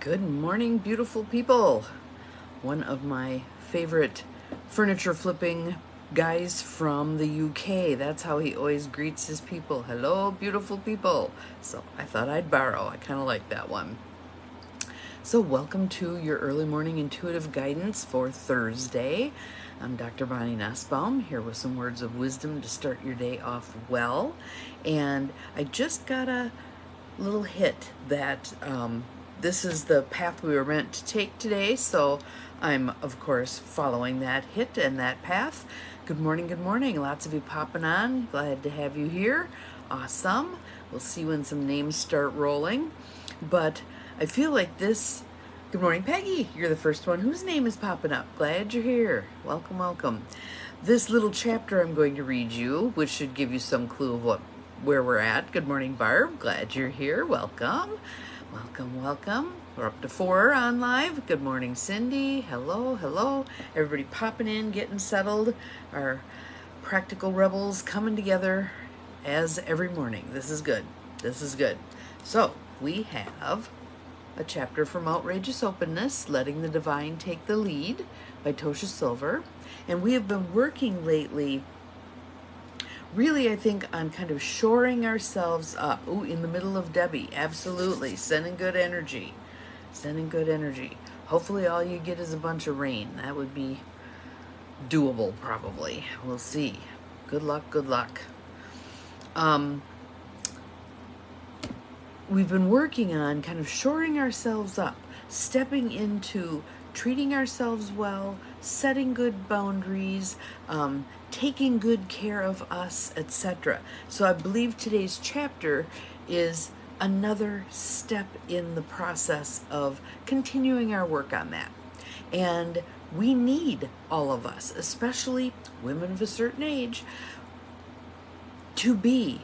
Good morning, beautiful people. One of my favorite furniture flipping guys from the UK. That's how he always greets his people. Hello, beautiful people. So I thought I'd borrow. I kind of like that one. So welcome to your early morning intuitive guidance for Thursday. I'm Dr. Bonnie Nussbaum, here with some words of wisdom to start your day off well. And I just got a little hit that this is the path we were meant to take today, so I'm of course following that hit and that path. Good morning, good morning. Lots of you popping on. Glad to have you here. Awesome. We'll see when some names start rolling. But I feel like this, good morning, Peggy. You're the first one whose name is popping up. Glad you're here. Welcome, welcome. This little chapter I'm going to read you, which should give you some clue of where we're at. Good morning, Barb. Glad you're here. Welcome. Welcome, welcome. We're up to 4 on live. Good morning, Cindy. Hello, hello. Everybody popping in, getting settled. Our practical rebels coming together as every morning. This is good. This is good. So we have a chapter from Outrageous Openness, Letting the Divine Take the Lead by Tosha Silver. And we have been working lately, really, I think, on kind of shoring ourselves up. Ooh, in the middle of Debbie. Absolutely. Sending good energy. Sending good energy. Hopefully all you get is a bunch of rain. That would be doable, probably. We'll see. Good luck, good luck. We've been working on kind of shoring ourselves up, stepping into treating ourselves well, setting good boundaries, taking good care of us, etc. So I believe today's chapter is another step in the process of continuing our work on that. And we need all of us, especially women of a certain age, to be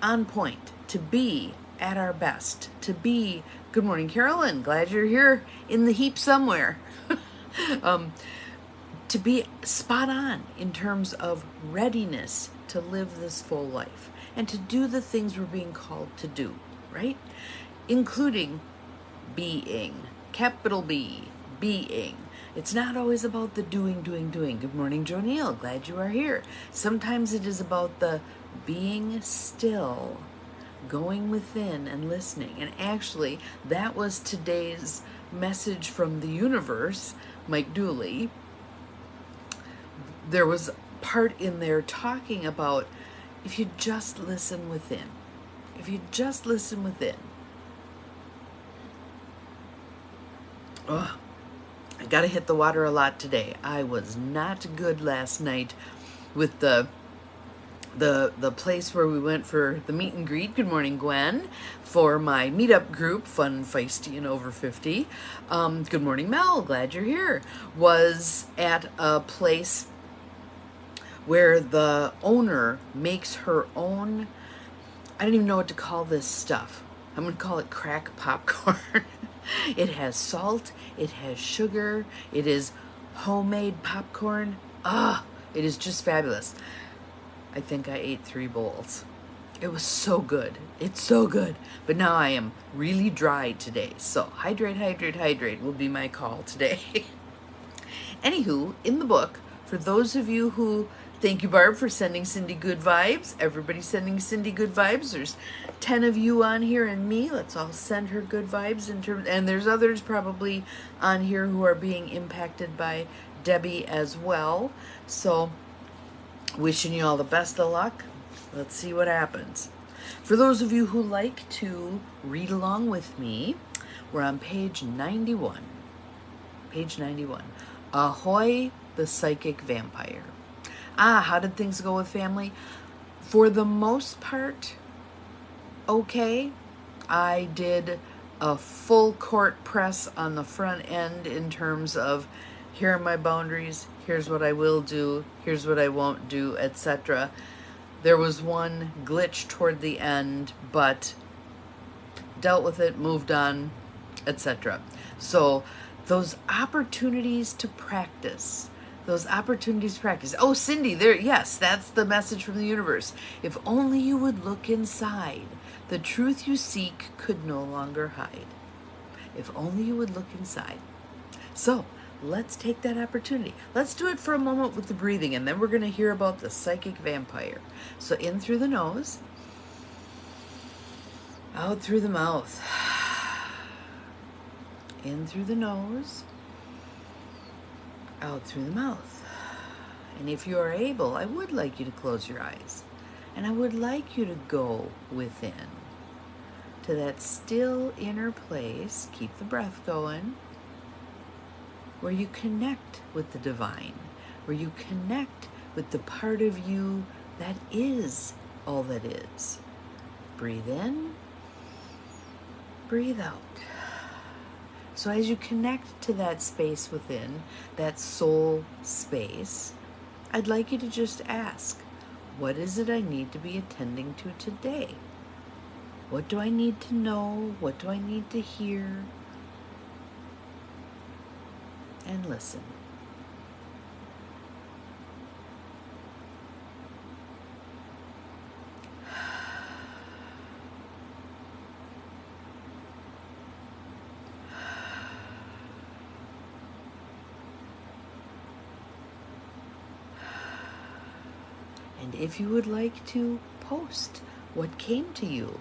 on point, to be at our best, to be, good morning, Carolyn, glad you're here in the heap somewhere, to be spot on in terms of readiness to live this full life and to do the things we're being called to do, right? Including being, capital B, being. It's not always about the doing. Good morning, Jo Neal, glad you are here. Sometimes it is about the being still, going within and listening. And actually, that was today's message from the universe, Mike Dooley. There was part in there talking about if you just listen within. If you just listen within. Oh, I gotta hit the water a lot today. I was not good last night with the place where we went for the meet and greet. Good morning, Gwen, for my meetup group, Fun, Feisty, and Over 50. Good morning, Mel. Glad you're here. Was at a place where the owner makes her own, I don't even know what to call this stuff. I'm going to call it crack popcorn. It has salt. It has sugar. It is homemade popcorn. It is just fabulous. I think I ate 3 bowls. It was so good. It's so good. But now I am really dry today. So hydrate will be my call today. Anywho, in the book, for those of you who, thank you, Barb, for sending Cindy good vibes. Everybody's sending Cindy good vibes. There's 10 of you on here and me. Let's all send her good vibes and there's others probably on here who are being impacted by Debbie as well. So wishing you all the best of luck. Let's see what happens. For those of you who like to read along with me, we're on page 91. Page 91. Ahoy, the Psychic Vampire. How did things go with family? For the most part, okay. I did a full court press on the front end in terms of here are my boundaries, here's what I will do, here's what I won't do, etc. There was one glitch toward the end, but dealt with it, moved on, etc. So those opportunities to practice. Oh, Cindy, there, yes, that's the message from the universe. If only you would look inside, the truth you seek could no longer hide. If only you would look inside. So let's take that opportunity. Let's do it for a moment with the breathing, and then we're going to hear about the psychic vampire. So in through the nose, out through the mouth. In through the nose, out through the mouth. And if you are able, I would like you to close your eyes. And I would like you to go within to that still inner place. Keep the breath going. Where you connect with the divine. Where you connect with the part of you that is all that is. Breathe in. Breathe out. So as you connect to that space within, that soul space, I'd like you to just ask, what is it I need to be attending to today? What do I need to know? What do I need to hear? And listen. And if you would like to post what came to you,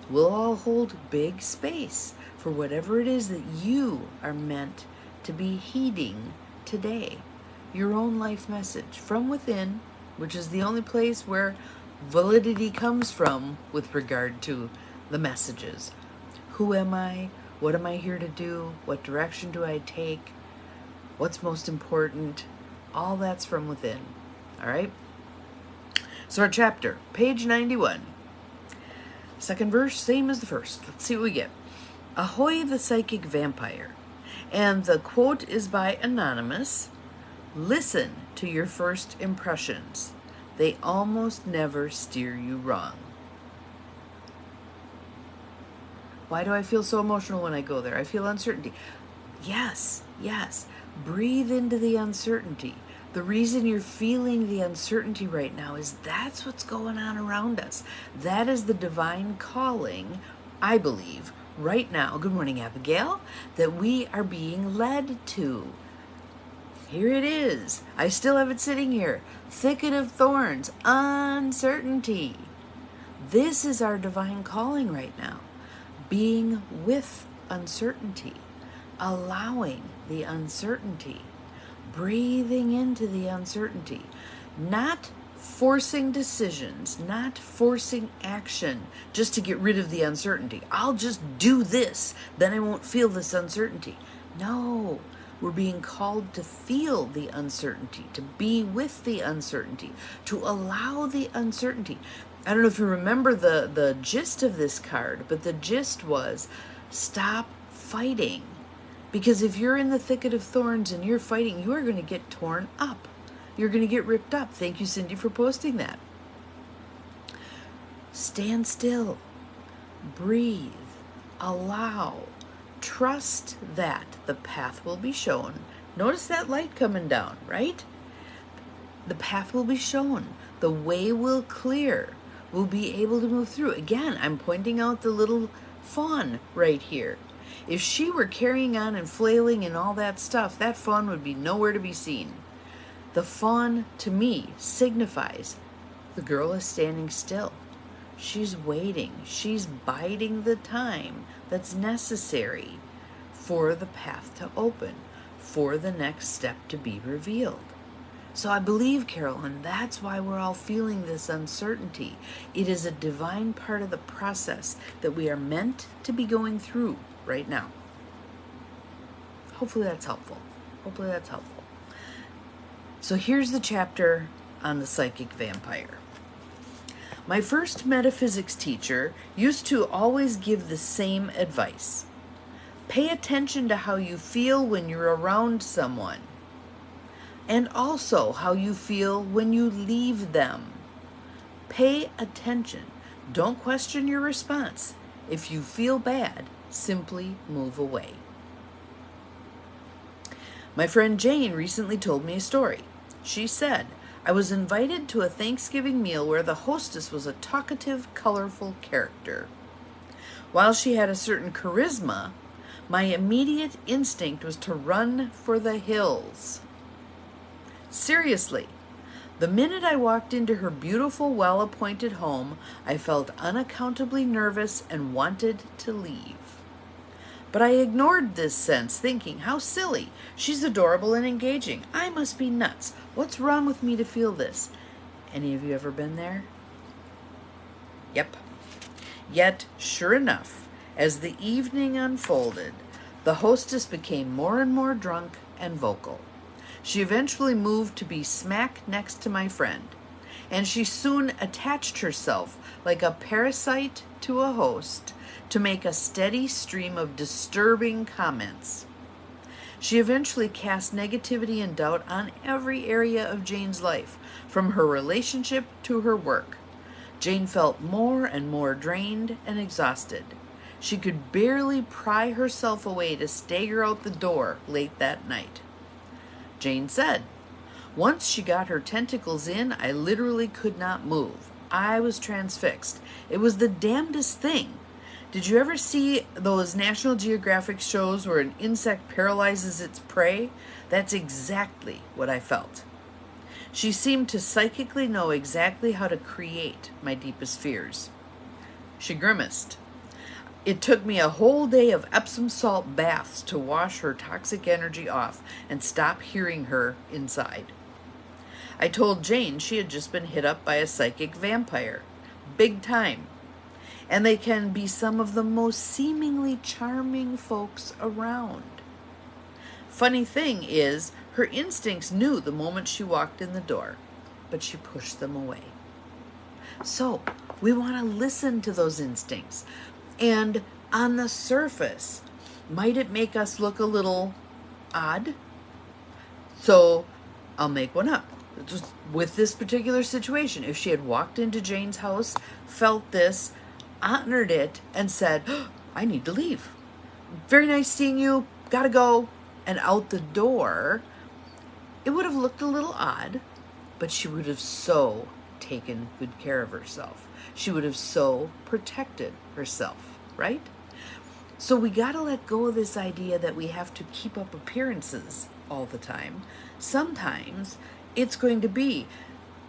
we'll all hold big space for whatever it is that you are meant to be heeding today. Your own life message from within, which is the only place where validity comes from with regard to the messages. Who am I? What am I here to do? What direction do I take? What's most important? All that's from within. All right? So our chapter, page 91. Second verse, same as the first. Let's see what we get. Ahoy the psychic vampire. And the quote is by Anonymous. Listen to your first impressions. They almost never steer you wrong. Why do I feel so emotional when I go there? I feel uncertainty. Yes, yes. Breathe into the uncertainty. The reason you're feeling the uncertainty right now is that's what's going on around us. That is the divine calling, I believe, right now. Good morning, Abigail. That we are being led to. Here it is. I still have it sitting here. Thicket of thorns, uncertainty. This is our divine calling right now. Being with uncertainty. Allowing the uncertainty. Breathing into the uncertainty, not forcing decisions, not forcing action just to get rid of the uncertainty. I'll just do this, then I won't feel this uncertainty. No, we're being called to feel the uncertainty, to be with the uncertainty, to allow the uncertainty. I don't know if you remember the gist of this card, but the gist was stop fighting. Because if you're in the thicket of thorns and you're fighting, you are going to get torn up. You're going to get ripped up. Thank you, Cindy, for posting that. Stand still. Breathe. Allow. Trust that the path will be shown. Notice that light coming down, right? The path will be shown. The way will clear. We'll be able to move through. Again, I'm pointing out the little fawn right here. If she were carrying on and flailing and all that stuff, that fawn would be nowhere to be seen. The fawn, to me, signifies the girl is standing still. She's waiting. She's biding the time that's necessary for the path to open, for the next step to be revealed. So I believe, Carolyn, that's why we're all feeling this uncertainty. It is a divine part of the process that we are meant to be going through right now. Hopefully that's helpful. Hopefully that's helpful. So here's the chapter on the psychic vampire. My first metaphysics teacher used to always give the same advice. Pay attention to how you feel when you're around someone, and also how you feel when you leave them. Pay attention. Don't question your response. If you feel bad, simply move away. My friend Jane recently told me a story. She said, I was invited to a Thanksgiving meal where the hostess was a talkative, colorful character. While she had a certain charisma, My immediate instinct was to run for the hills. Seriously, the minute I walked into her beautiful, well-appointed home, I felt unaccountably nervous and wanted to leave. But I ignored this sense, thinking, how silly. She's adorable and engaging. I must be nuts. What's wrong with me to feel this? Any of you ever been there? Yep. Yet, sure enough, as the evening unfolded, the hostess became more and more drunk and vocal. She eventually moved to be smack next to my friend, and she soon attached herself like a parasite to a host to make a steady stream of disturbing comments. She eventually cast negativity and doubt on every area of Jane's life, from her relationship to her work. Jane felt more and more drained and exhausted. She could barely pry herself away to stagger out the door late that night. Jane said, once she got her tentacles in, I literally could not move. I was transfixed. It was the damnedest thing. Did you ever see those National Geographic shows where an insect paralyzes its prey? That's exactly what I felt. She seemed to psychically know exactly how to create my deepest fears. She grimaced. It took me a whole day of Epsom salt baths to wash her toxic energy off and stop hearing her inside. I told Jane she had just been hit up by a psychic vampire. Big time. And they can be some of the most seemingly charming folks around. Funny thing is, her instincts knew the moment she walked in the door, but she pushed them away. So, we want to listen to those instincts. And on the surface, might it make us look a little odd? So, I'll make one up. Just with this particular situation, if she had walked into Jane's house, felt this, honored it, and said, oh, I need to leave. Very nice seeing you, gotta go, and out the door, it would have looked a little odd, but she would have so taken good care of herself. She would have so protected herself, right? So we gotta let go of this idea that we have to keep up appearances all the time. Sometimes it's going to be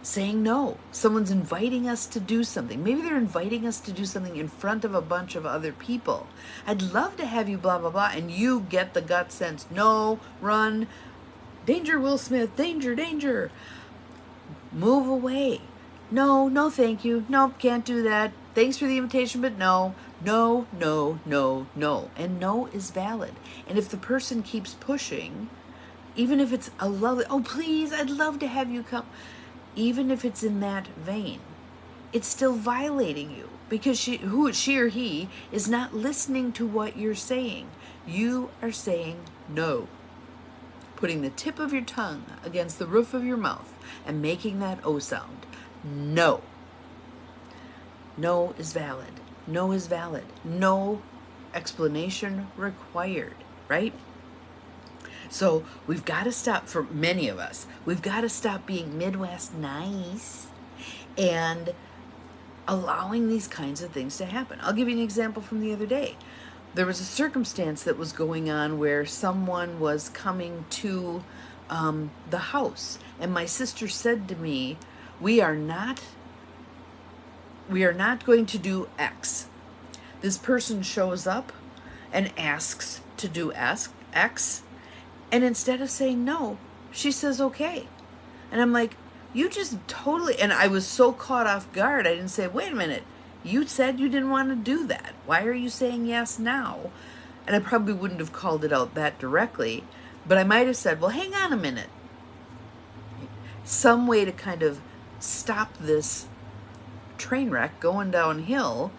saying no. Someone's inviting us to do something. Maybe they're inviting us to do something in front of a bunch of other people. I'd love to have you blah, blah, blah. And you get the gut sense, no, run, danger, Will Smith, danger, danger. Move away. No, no, thank you. Nope, can't do that. Thanks for the invitation, but no. No, no, no, no. And no is valid. And if the person keeps pushing, even if it's a lovely, oh, please, I'd love to have you come. Even if it's in that vein, it's still violating you because she or he is not listening to what you're saying. You are saying no. Putting the tip of your tongue against the roof of your mouth and making that O sound. No. No is valid. No is valid. No explanation required, right? So we've got to stop, for many of us, we've got to stop being Midwest nice and allowing these kinds of things to happen. I'll give you an example from the other day. There was a circumstance that was going on where someone was coming to the house, and my sister said to me, we are not going to do X. This person shows up and asks to do X, and instead of saying no, she says okay. And I'm like, you just totally, and I was so caught off guard, I didn't say, wait a minute, you said you didn't want to do that. Why are you saying yes now? And I probably wouldn't have called it out that directly, but I might have said, well, hang on a minute. Some way to kind of stop this train wreck going downhill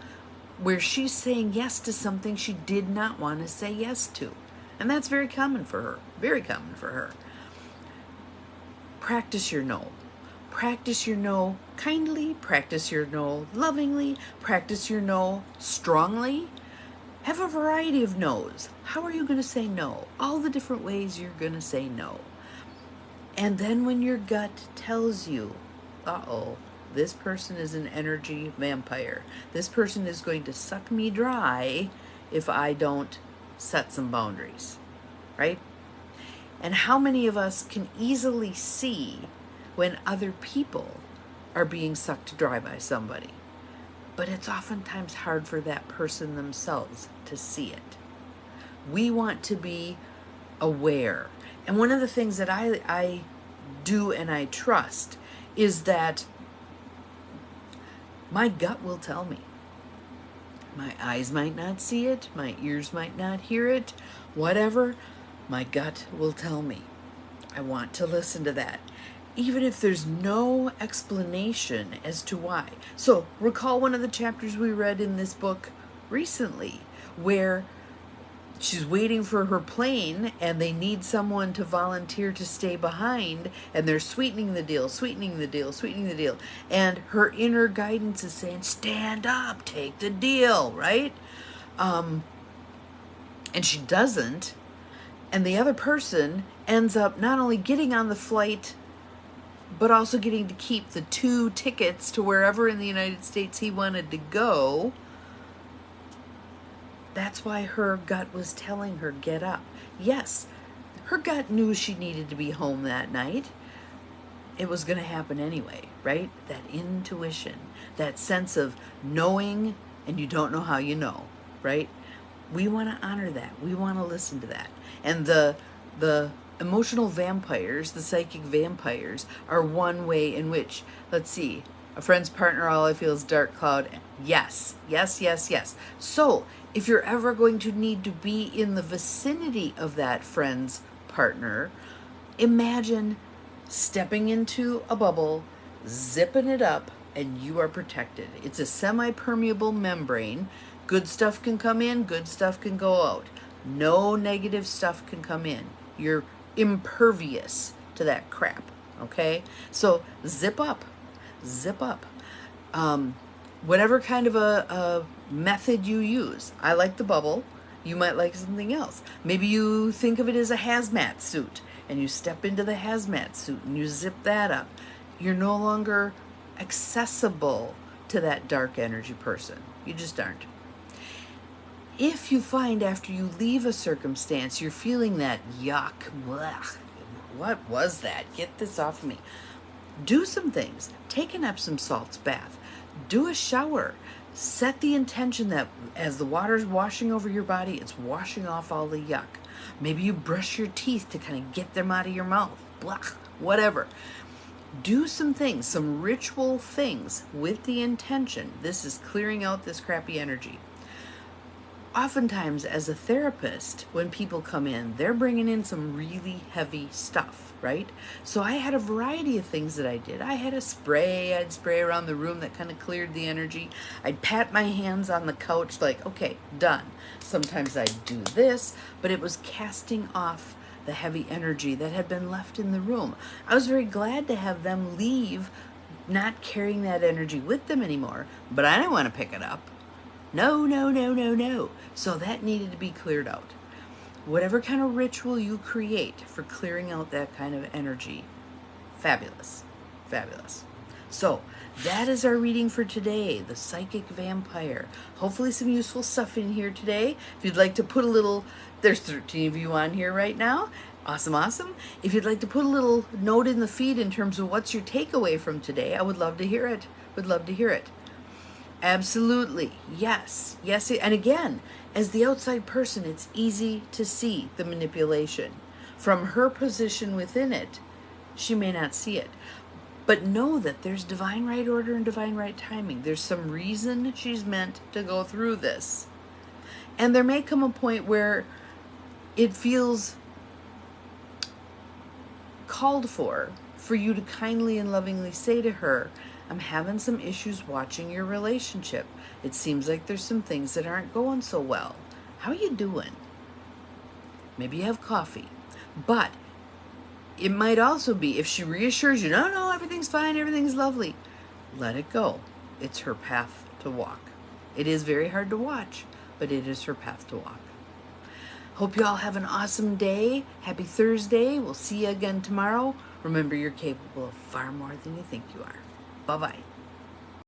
where she's saying yes to something she did not want to say yes to. And that's very common for her. Very common for her. Practice your no. Practice your no kindly. Practice your no lovingly. Practice your no strongly. Have a variety of no's. How are you going to say no? All the different ways you're going to say no. And then when your gut tells you, uh-oh, this person is an energy vampire. This person is going to suck me dry if I don't set some boundaries, right? And how many of us can easily see when other people are being sucked dry by somebody? But it's oftentimes hard for that person themselves to see it. We want to be aware. And one of the things that I do and I trust is that my gut will tell me. My eyes might not see it, my ears might not hear it, whatever, my gut will tell me. I want to listen to that, even if there's no explanation as to why. So recall one of the chapters we read in this book recently, where she's waiting for her plane and they need someone to volunteer to stay behind, and they're sweetening the deal, sweetening the deal, sweetening the deal. And her inner guidance is saying, stand up, take the deal, right? And she doesn't. And the other person ends up not only getting on the flight, but also getting to keep the 2 tickets to wherever in the United States he wanted to go. That's why her gut was telling her, get up. Yes, her gut knew she needed to be home that night. It was going to happen anyway, right? That intuition, that sense of knowing, and you don't know how you know, right? We want to honor that. We want to listen to that. And the emotional vampires, the psychic vampires, are one way in which, let's see, a friend's partner, all I feel is dark cloud. Yes, yes, yes, yes. So if you're ever going to need to be in the vicinity of that friend's partner, imagine stepping into a bubble, zipping it up, and you are protected. It's a semi-permeable membrane. Good stuff can come in, good stuff can go out. No negative stuff can come in. You're impervious to that crap, okay? So zip up. Zip up. Whatever kind of a method you use. I like the bubble. You might like something else. Maybe you think of it as a hazmat suit, and you step into the hazmat suit and you zip that up. You're no longer accessible to that dark energy person. You just aren't. If you find after you leave a circumstance, you're feeling that yuck, blech, what was that? Get this off me. Do some things. Take an Epsom salts bath. Do a shower. Set the intention that as the water's washing over your body, it's washing off all the yuck. Maybe you brush your teeth to kind of get them out of your mouth. Blah, whatever. Do some things, some ritual things with the intention. This is clearing out this crappy energy. Oftentimes, as a therapist, when people come in, they're bringing in some really heavy stuff, right? So I had a variety of things that I did. I had a spray. I'd spray around the room that kind of cleared the energy. I'd pat my hands on the couch like, okay, done. Sometimes I'd do this, but it was casting off the heavy energy that had been left in the room. I was very glad to have them leave, not carrying that energy with them anymore, but I didn't want to pick it up. No, no, no, no, no. So that needed to be cleared out. Whatever kind of ritual you create for clearing out that kind of energy, fabulous, fabulous. So that is our reading for today, the psychic vampire. Hopefully some useful stuff in here today. If you'd like to put a little, there's 13 of you on here right now. Awesome, awesome. If you'd like to put a little note in the feed in terms of what's your takeaway from today, I would love to hear it. Would love to hear it. Absolutely. Yes. Yes. And again, as the outside person, it's easy to see the manipulation. From her position within it, she may not see it. But know that there's divine right order and divine right timing. There's some reason she's meant to go through this. And there may come a point where it feels called for you to kindly and lovingly say to her, I'm having some issues watching your relationship. It seems like there's some things that aren't going so well. How are you doing? Maybe you have coffee. But it might also be, if she reassures you, no, everything's fine, everything's lovely, let it go. It's her path to walk. It is very hard to watch, but it is her path to walk. Hope you all have an awesome day. Happy Thursday. We'll see you again tomorrow. Remember, you're capable of far more than you think you are. Bye-bye.